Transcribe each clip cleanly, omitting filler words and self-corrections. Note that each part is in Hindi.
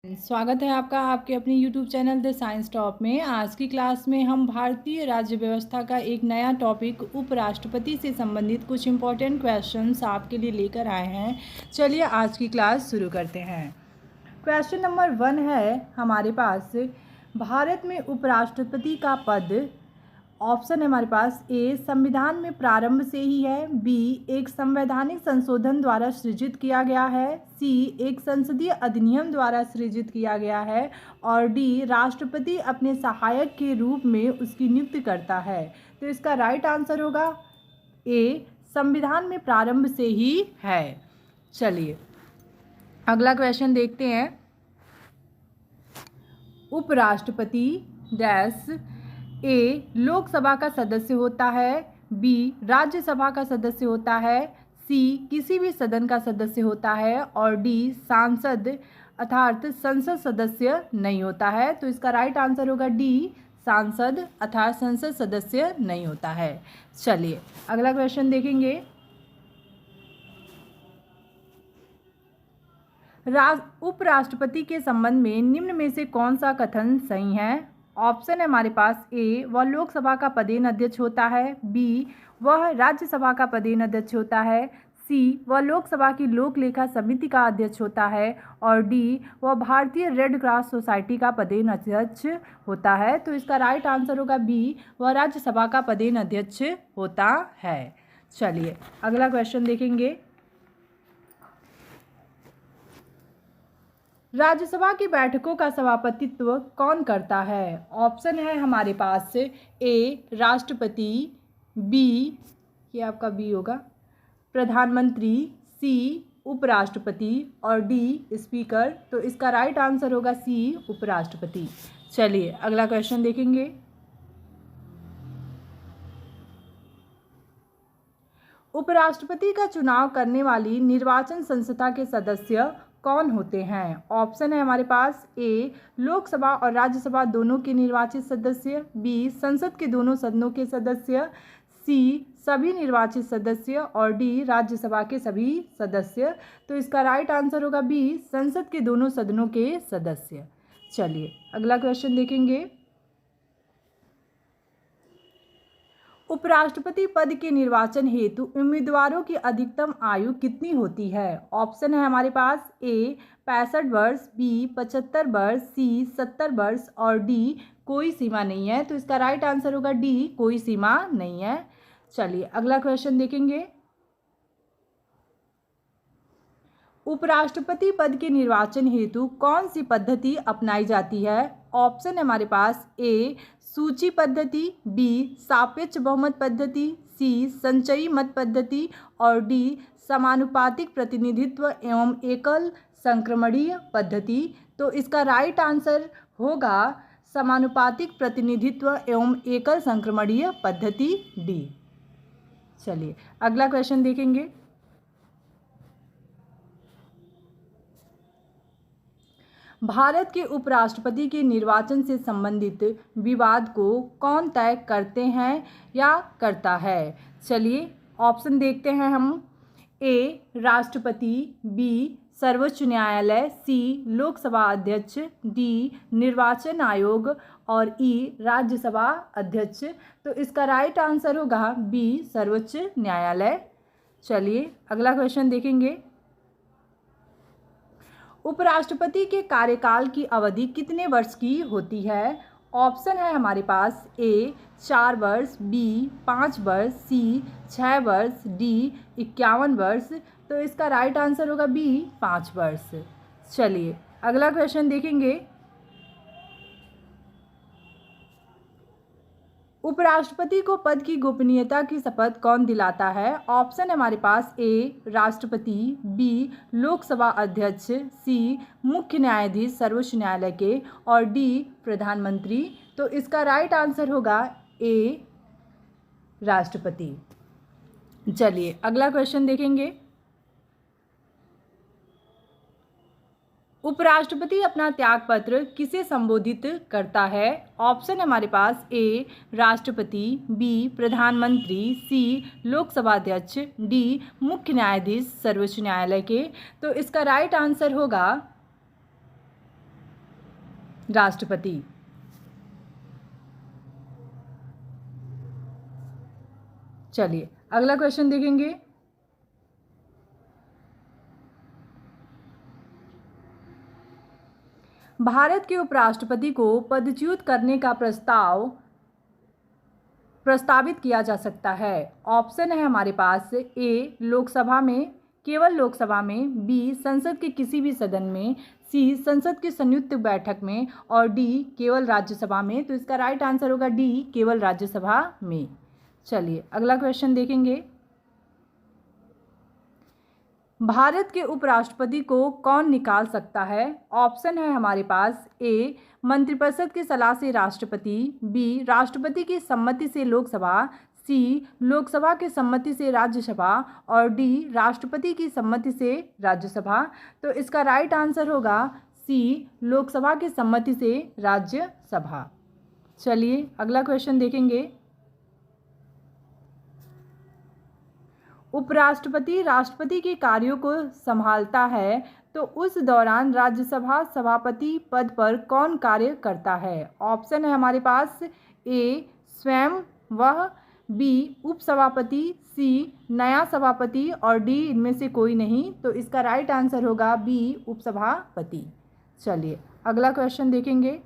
स्वागत है आपका आपके अपने YouTube channel the science top में। आज की क्लास में हम भारतीय राज्य व्यवस्था का एक नया टॉपिक उपराष्ट्रपति से संबंधित कुछ इम्पोर्टेंट क्वेश्चंस आपके लिए लेकर आए हैं। चलिए आज की क्लास शुरू करते हैं। क्वेश्चन नंबर 1 है हमारे पास, भारत में उपराष्ट्रपति का पद ऑप्शन है हमारे पास ए संविधान में प्रारंभ से ही है, बी एक संवैधानिक संशोधन द्वारा सृजित किया गया है, सी एक संसदीय अधिनियम द्वारा सृजित किया गया है और डी राष्ट्रपति अपने सहायक के रूप में उसकी नियुक्ति करता है। तो इसका राइट आंसर होगा ए संविधान में प्रारंभ से ही है। चलिए अगला क्वेश्चन देखते हैं। उपराष्ट्रपति डैश ए लोकसभा का सदस्य होता है, बी राज्यसभा का सदस्य होता है, सी किसी भी सदन का सदस्य होता है और डी सांसद अर्थात संसद सदस्य नहीं होता है। तो इसका राइट आंसर होगा डी सांसद अर्थात संसद सदस्य नहीं होता है। चलिए अगला क्वेश्चन देखेंगे। उपराष्ट्रपति के संबंध में निम्न में से कौन सा कथन सही है? ऑप्शन है हमारे पास ए वह लोकसभा का पदेन अध्यक्ष होता है, बी वह राज्यसभा का पदेन अध्यक्ष होता है, सी वह लोकसभा की लोक लेखा समिति का अध्यक्ष होता है और डी वह भारतीय रेड क्रॉस सोसाइटी का पदेन अध्यक्ष होता है। तो इसका राइट आंसर होगा बी वह राज्यसभा का पदेन अध्यक्ष होता है। चलिए अगला क्वेश्चन देखेंगे। राज्यसभा की बैठकों का सभापतित्व कौन करता है? ऑप्शन है हमारे पास ए राष्ट्रपति, बी ये आपका बी होगा प्रधानमंत्री, सी उपराष्ट्रपति और डी स्पीकर। तो इसका राइट आंसर होगा सी उपराष्ट्रपति। चलिए अगला क्वेश्चन देखेंगे। उपराष्ट्रपति का चुनाव करने वाली निर्वाचन संस्था के सदस्य कौन होते हैं? ऑप्शन है हमारे पास ए लोकसभा और राज्यसभा दोनों के निर्वाचित सदस्य, बी संसद के दोनों सदनों के सदस्य, सी सभी निर्वाचित सदस्य और डी राज्यसभा के सभी सदस्य। तो इसका राइट आंसर होगा बी संसद के दोनों सदनों के सदस्य। चलिए अगला क्वेश्चन देखेंगे। उपराष्ट्रपति पद के निर्वाचन हेतु उम्मीदवारों की अधिकतम आयु कितनी होती है? ऑप्शन है हमारे पास ए 65 वर्ष, बी 75 वर्ष, सी 70 वर्ष और डी कोई सीमा नहीं है। तो इसका राइट आंसर होगा डी कोई सीमा नहीं है। चलिए अगला क्वेश्चन देखेंगे। उपराष्ट्रपति पद के निर्वाचन हेतु कौन सी पद्धति अपनाई जाती है? ऑप्शन है हमारे पास ए सूची पद्धति, बी सापेक्ष बहुमत पद्धति, सी संचयी मत पद्धति और डी समानुपातिक प्रतिनिधित्व एवं एकल संक्रमणीय पद्धति। तो इसका राइट आंसर होगा समानुपातिक प्रतिनिधित्व एवं एकल संक्रमणीय पद्धति डी। चलिए अगला क्वेश्चन देखेंगे। भारत के उपराष्ट्रपति के निर्वाचन से संबंधित विवाद को कौन तय करते हैं या करता है? चलिए ऑप्शन देखते हैं हम। ए राष्ट्रपति, बी सर्वोच्च न्यायालय, सी लोकसभा अध्यक्ष, डी निर्वाचन आयोग और ई राज्यसभा अध्यक्ष। तो इसका राइट आंसर होगा बी सर्वोच्च न्यायालय। चलिए अगला क्वेश्चन देखेंगे। उपराष्ट्रपति के कार्यकाल की अवधि कितने वर्ष की होती है? ऑप्शन है हमारे पास ए 4 वर्ष, बी 5 वर्ष, सी 6 वर्ष, डी 51 वर्ष। तो इसका राइट आंसर होगा बी 5 वर्ष। चलिए अगला क्वेश्चन देखेंगे। उपराष्ट्रपति को पद की गोपनीयता की शपथ कौन दिलाता है? ऑप्शन है हमारे पास ए राष्ट्रपति, बी लोकसभा अध्यक्ष, सी मुख्य न्यायाधीश सर्वोच्च न्यायालय के और डी प्रधानमंत्री। तो इसका राइट आंसर होगा ए राष्ट्रपति। चलिए अगला क्वेश्चन देखेंगे। उपराष्ट्रपति अपना त्यागपत्र किसे संबोधित करता है? ऑप्शन है हमारे पास ए राष्ट्रपति, बी प्रधानमंत्री, सी लोकसभा अध्यक्ष, डी मुख्य न्यायाधीश सर्वोच्च न्यायालय के। तो इसका राइट आंसर होगा राष्ट्रपति। चलिए अगला क्वेश्चन देखेंगे। भारत के उपराष्ट्रपति को पदच्युत करने का प्रस्तावित किया जा सकता है। ऑप्शन है हमारे पास ए लोकसभा में, केवल लोकसभा में, बी संसद के किसी भी सदन में, सी संसद की संयुक्त बैठक में और डी केवल राज्यसभा में। तो इसका राइट आंसर होगा डी केवल राज्यसभा में। चलिए अगला क्वेश्चन देखेंगे। भारत के उपराष्ट्रपति को कौन निकाल सकता है? ऑप्शन है हमारे पास ए मंत्रिपरिषद की सलाह से राष्ट्रपति, बी राष्ट्रपति की सम्मति से लोकसभा, सी लोकसभा की सम्मति से राज्यसभा और डी राष्ट्रपति की सम्मति से राज्यसभा। तो इसका राइट आंसर होगा सी लोकसभा की सम्मति से राज्यसभा। चलिए अगला क्वेश्चन देखेंगे। उपराष्ट्रपति राष्ट्रपति के कार्यों को संभालता है, तो उस दौरान राज्यसभा सभापति पद पर कौन कार्य करता है? ऑप्शन है हमारे पास ए स्वयं वह, बी उपसभापति, सी नया सभापति और डी इनमें से कोई नहीं। तो इसका राइट आंसर होगा बी उपसभापति। चलिए अगला क्वेश्चन देखेंगे।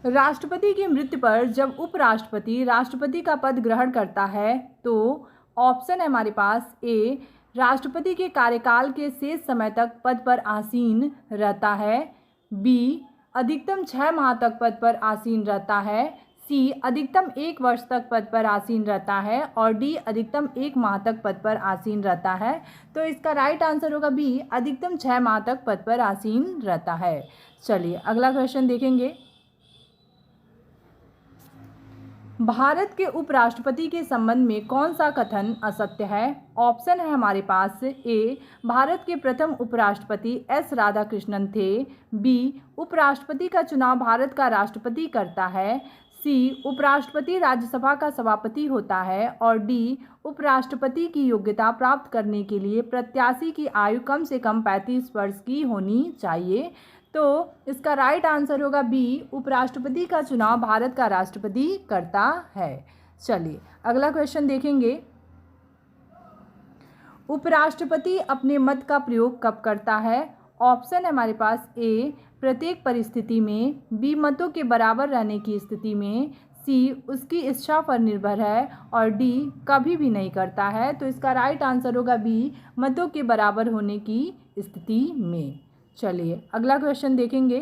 राष्ट्रपति की मृत्यु पर जब उपराष्ट्रपति राष्ट्रपति का पद ग्रहण करता है, तो ऑप्शन है हमारे पास ए राष्ट्रपति के कार्यकाल के शेष समय तक पद पर आसीन रहता है, बी अधिकतम 6 माह तक पद पर आसीन रहता है, सी अधिकतम 1 वर्ष तक पद पर आसीन रहता है और डी अधिकतम 1 माह तक पद पर आसीन रहता है। तो इसका राइट आंसर होगा बी अधिकतम 6 माह तक पद पर आसीन रहता है। चलिए अगला क्वेश्चन देखेंगे। भारत के उपराष्ट्रपति के संबंध में कौन सा कथन असत्य है? ऑप्शन है हमारे पास ए भारत के प्रथम उपराष्ट्रपति एस राधाकृष्णन थे, बी उपराष्ट्रपति का चुनाव भारत का राष्ट्रपति करता है, सी उपराष्ट्रपति राज्यसभा का सभापति होता है और डी उपराष्ट्रपति की योग्यता प्राप्त करने के लिए प्रत्याशी की आयु कम से कम 35 वर्ष की होनी चाहिए। तो इसका राइट आंसर होगा बी उपराष्ट्रपति का चुनाव भारत का राष्ट्रपति करता है। चलिए अगला क्वेश्चन देखेंगे। उपराष्ट्रपति अपने मत का प्रयोग कब करता है? ऑप्शन है हमारे पास ए प्रत्येक परिस्थिति में, बी मतों के बराबर रहने की स्थिति में, सी उसकी इच्छा पर निर्भर है और डी कभी भी नहीं करता है। तो इसका राइट आंसर होगा बी मतों के बराबर होने की स्थिति में। चलिए अगला क्वेश्चन देखेंगे।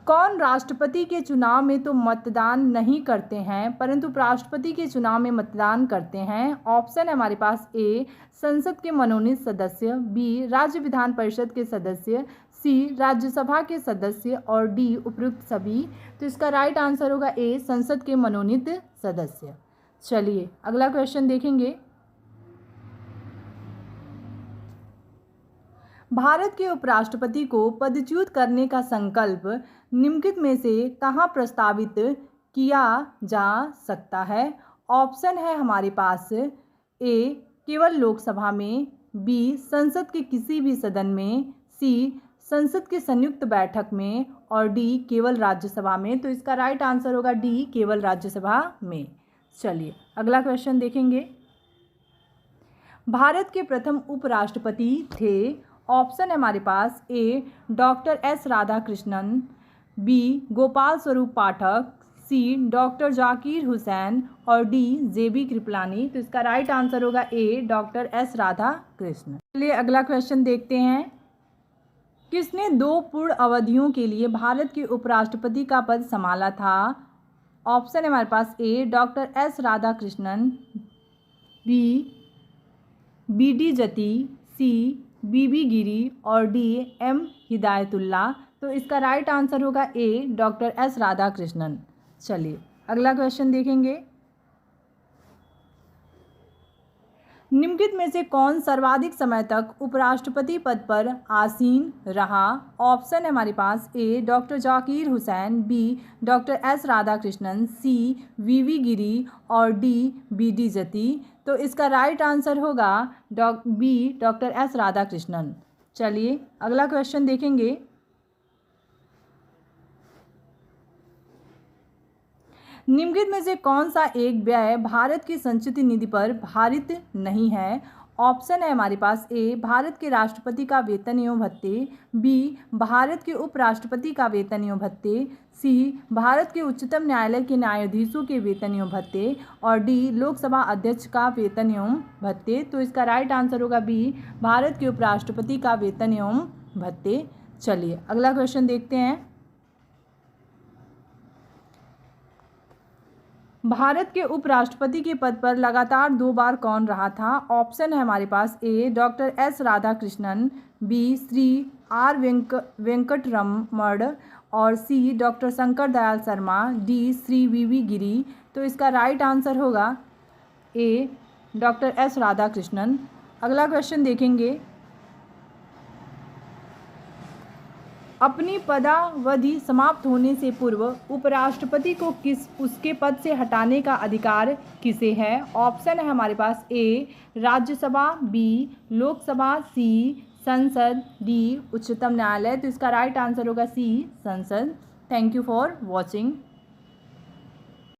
कौन राष्ट्रपति के चुनाव में तो मतदान नहीं करते हैं परंतु राष्ट्रपति के चुनाव में मतदान करते हैं? ऑप्शन है हमारे पास ए संसद के मनोनीत सदस्य, बी राज्य विधान परिषद के सदस्य, सी राज्यसभा के सदस्य और डी उपयुक्त सभी। तो इसका राइट आंसर होगा ए संसद के मनोनीत सदस्य। चलिए अगला क्वेश्चन देखेंगे। भारत के उपराष्ट्रपति को पदच्युत करने का संकल्प निम्नलिखित में से कहाँ प्रस्तावित किया जा सकता है? ऑप्शन है हमारे पास ए केवल लोकसभा में, बी संसद के किसी भी सदन में, सी संसद की संयुक्त बैठक में और डी केवल राज्यसभा में। तो इसका राइट आंसर होगा डी केवल राज्यसभा में। चलिए अगला क्वेश्चन देखेंगे। भारत के प्रथम उपराष्ट्रपति थे। ऑप्शन है हमारे पास A doctor S Radhakrishnan, B Gopal Swaroop Pathak, C doctor Zakir Hussain और डी जेबी कृपलानी। तो इसका राइट आंसर होगा ए डॉक्टर एस राधाकृष्णन। चलिए अगला क्वेश्चन देखते हैं। किसने 2 पूर्ण अवधियों के लिए भारत के उपराष्ट्रपति का पद संभाला था? ऑप्शन है हमारे पास A doctor S Radhakrishnan, B D Jatti, C बीबी गिरी और डी एम हिदायतुल्ला। तो इसका राइट आंसर होगा ए डॉक्टर एस राधाकृष्णन। चलिए अगला क्वेश्चन देखेंगे। निम्नलिखित में से कौन सर्वाधिक समय तक उपराष्ट्रपति पद पर आसीन रहा? ऑप्शन है हमारे पास A doctor Zakir Hussain, B doctor S Radhakrishnan, C V V Giri और डी बी.डी. जत्ती। तो इसका राइट आंसर होगा बी डॉक्टर एस राधाकृष्णन। चलिए अगला क्वेश्चन देखेंगे। निम्नलिखित में से कौन सा एक व्यय भारत की संचित निधि पर भारित नहीं है? ऑप्शन है हमारे पास ए भारत के राष्ट्रपति का वेतन एवं भत्ते, बी भारत के उपराष्ट्रपति का वेतन एवं भत्ते, सी भारत के उच्चतम न्यायालय के न्यायाधीशों के वेतन एवं भत्ते और डी लोकसभा अध्यक्ष का वेतन एवं भत्ते। तो इसका राइट आंसर होगा बी भारत के उपराष्ट्रपति का वेतन एवं भत्ते। चलिए अगला क्वेश्चन देखते हैं। भारत के उपराष्ट्रपति के पद पर लगातार 2 बार कौन रहा था? ऑप्शन है हमारे पास A doctor S Radhakrishnan, B Shri R Venkataraman और C doctor Shankar Dayal Sharma, D Shri V V Giri. तो इसका राइट आंसर होगा ए डॉक्टर एस राधाकृष्णन। अगला क्वेश्चन देखेंगे। अपनी पदावधि समाप्त होने से पूर्व उपराष्ट्रपति को उसके पद से हटाने का अधिकार किसे है? ऑप्शन है हमारे पास ए राज्यसभा, बी लोकसभा, सी संसद, डी उच्चतम न्यायालय। तो इसका राइट आंसर होगा सी संसद। Thank you for watching.